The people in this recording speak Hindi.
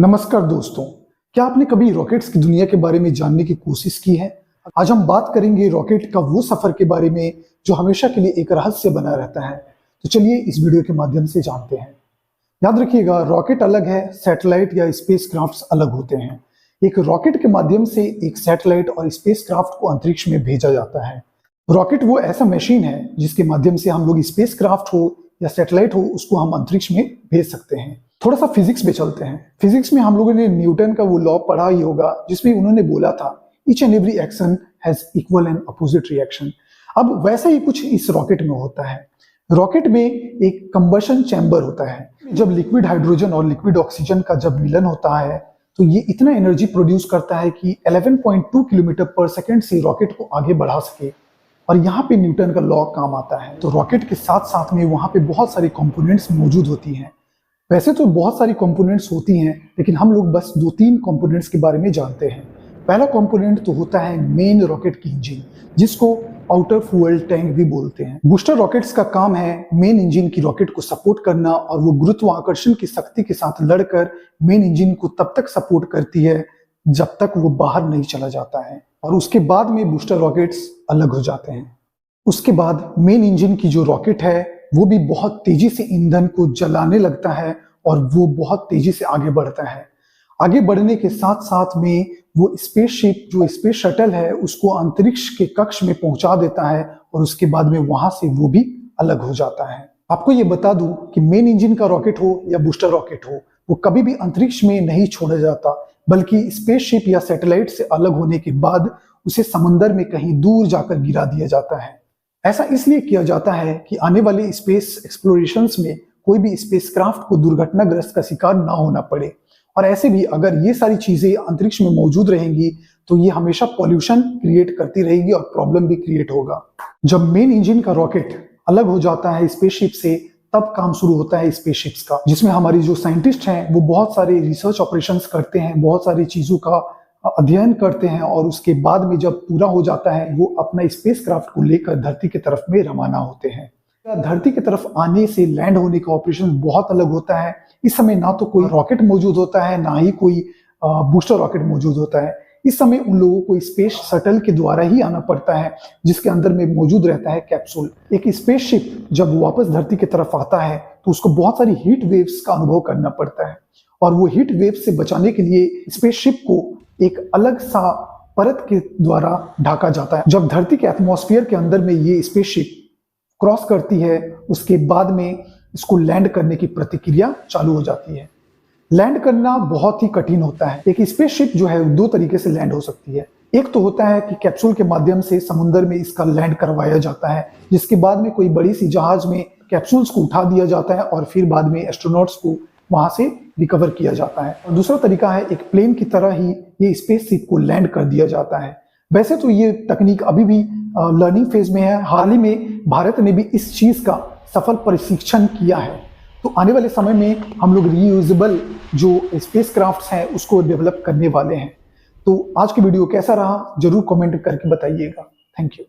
नमस्कार दोस्तों, क्या आपने कभी रॉकेट्स की दुनिया के बारे में जानने की कोशिश की है? आज हम बात करेंगे रॉकेट का वो सफर के बारे में जो हमेशा के लिए एक रहस्य बना रहता है। तो चलिए इस वीडियो के माध्यम से जानते हैं। याद रखिएगा, रॉकेट अलग है, सैटेलाइट या स्पेसक्राफ्ट्स अलग होते हैं। एक रॉकेट के माध्यम से एक सैटेलाइट और स्पेसक्राफ्ट को अंतरिक्ष में भेजा जाता है। रॉकेट वो ऐसा मशीन है जिसके माध्यम से हम लोग स्पेसक्राफ्ट हो या सैटेलाइट हो उसको हम अंतरिक्ष में भेज सकते हैं। थोड़ा सा फिजिक्स में चलते हैं। फिजिक्स में हम लोगों ने न्यूटन का वो लॉ पढ़ा ही होगा जिसमें उन्होंने बोला था each and every action has equal and opposite reaction. अब वैसा ही कुछ इस रॉकेट में होता है। रॉकेट में एक कंबशन चैम्बर होता है। जब लिक्विड हाइड्रोजन और लिक्विड ऑक्सीजन का जब मिलन होता है तो ये इतना एनर्जी प्रोड्यूस करता है कि 11.2 किलोमीटर पर सेकेंड से रॉकेट को आगे बढ़ा सके। और यहाँ पे न्यूटन का लॉ काम आता है। तो रॉकेट के साथ साथ में वहाँ पे बहुत सारी कंपोनेंट्स मौजूद होती हैं। वैसे तो बहुत सारी कंपोनेंट्स होती हैं, लेकिन हम लोग बस 2-3 कंपोनेंट्स के बारे में जानते हैं। पहला कंपोनेंट तो होता है मेन रॉकेट की इंजन, जिसको आउटर फ्यूल टैंक भी बोलते हैं। बूस्टर रॉकेट्स का काम है मेन इंजन की रॉकेट को सपोर्ट करना, और वो गुरुत्वाकर्षण की शक्ति के साथ लड़कर मेन इंजन को तब तक सपोर्ट करती है जब तक वो बाहर नहीं चला जाता है, और उसके बाद में बूस्टर रॉकेट्स अलग हो जाते हैं। उसके बाद मेन इंजन की जो रॉकेट है वो भी बहुत तेजी से ईंधन को जलाने लगता है और वो बहुत तेजी से आगे बढ़ता है। आगे बढ़ने के साथ साथ में वो स्पेसशिप जो स्पेस शटल है उसको अंतरिक्ष के कक्ष में पहुंचा देता है, और उसके बाद में वहां से वो भी अलग हो जाता है। आपको ये बता दूं कि मेन इंजन का रॉकेट हो या बूस्टर रॉकेट हो, वो कभी भी अंतरिक्ष में नहीं छोड़ा जाता, बल्कि स्पेसशिप या सैटेलाइट से अलग होने के बाद उसे समंदर में कहीं दूर जाकर गिरा दिया जाता है। ऐसा इसलिए किया जाता है कि आने वाले स्पेस एक्सप्लोरेशंस में कोई भी स्पेसक्राफ्ट को दुर्घटनाग्रस्त का शिकार ना होना पड़े। और ऐसे भी अगर ये सारी चीजें अंतरिक्ष में मौजूद रहेंगी तो ये हमेशा पॉल्यूशन क्रिएट करती रहेगी और प्रॉब्लम भी क्रिएट होगा। जब मेन इंजन का रॉकेट अलग हो जाता है स्पेसशिप से, तब काम शुरू होता है स्पेसशिप्स का, जिसमें हमारी जो साइंटिस्ट हैं वो बहुत सारे रिसर्च ऑपरेशंस करते हैं, बहुत सारी चीजों का अध्ययन करते हैं, और उसके बाद में जब पूरा हो जाता है वो अपना स्पेसक्राफ्ट को लेकर धरती की तरफ में रवाना होते हैं। धरती की तरफ आने से लैंड होने का ऑपरेशन बहुत अलग होता है। इस समय ना तो कोई रॉकेट मौजूद होता है, ना ही कोई बूस्टर रॉकेट मौजूद होता है। इस समय उन लोगों को स्पेस शटल के द्वारा ही आना पड़ता है, जिसके अंदर में मौजूद रहता है कैप्सूल। एक स्पेसशिप जब वापस धरती की तरफ आता है तो उसको बहुत सारी हीट वेव्स का अनुभव करना पड़ता है, और वो हीट वेव्स से बचाने के लिए स्पेसशिप को एक अलग सा परत के द्वारा ढका जाता है। जब धरती के एटमॉस्फेयर के अंदर में ये स्पेसशिप क्रॉस करती है, उसके बाद में इसको लैंड करने की प्रतिक्रिया चालू हो जाती है। लैंड करना बहुत ही कठिन होता है। एक स्पेसशिप जो है 2 तरीके से लैंड हो सकती है। एक तो होता है कि कैप्सूल के माध्यम से समुद्र में इसका लैंड करवाया जाता है, जिसके बाद में कोई बड़ी सी जहाज में कैप्सूल्स को उठा दिया जाता है और फिर बाद में एस्ट्रोनॉट्स को वहां से रिकवर किया जाता है। और दूसरा तरीका है एक प्लेन की तरह ही ये स्पेसशिप को लैंड कर दिया जाता है। वैसे तो ये तकनीक अभी भी लर्निंग फेज में है। हाल ही में भारत ने भी इस चीज का सफल प्रशिक्षण किया है। तो आने वाले समय में हम लोग रीयूजेबल जो स्पेसक्राफ्ट्स हैं उसको डेवलप करने वाले हैं। तो आज की वीडियो कैसा रहा जरूर कमेंट करके बताइएगा। Thank you.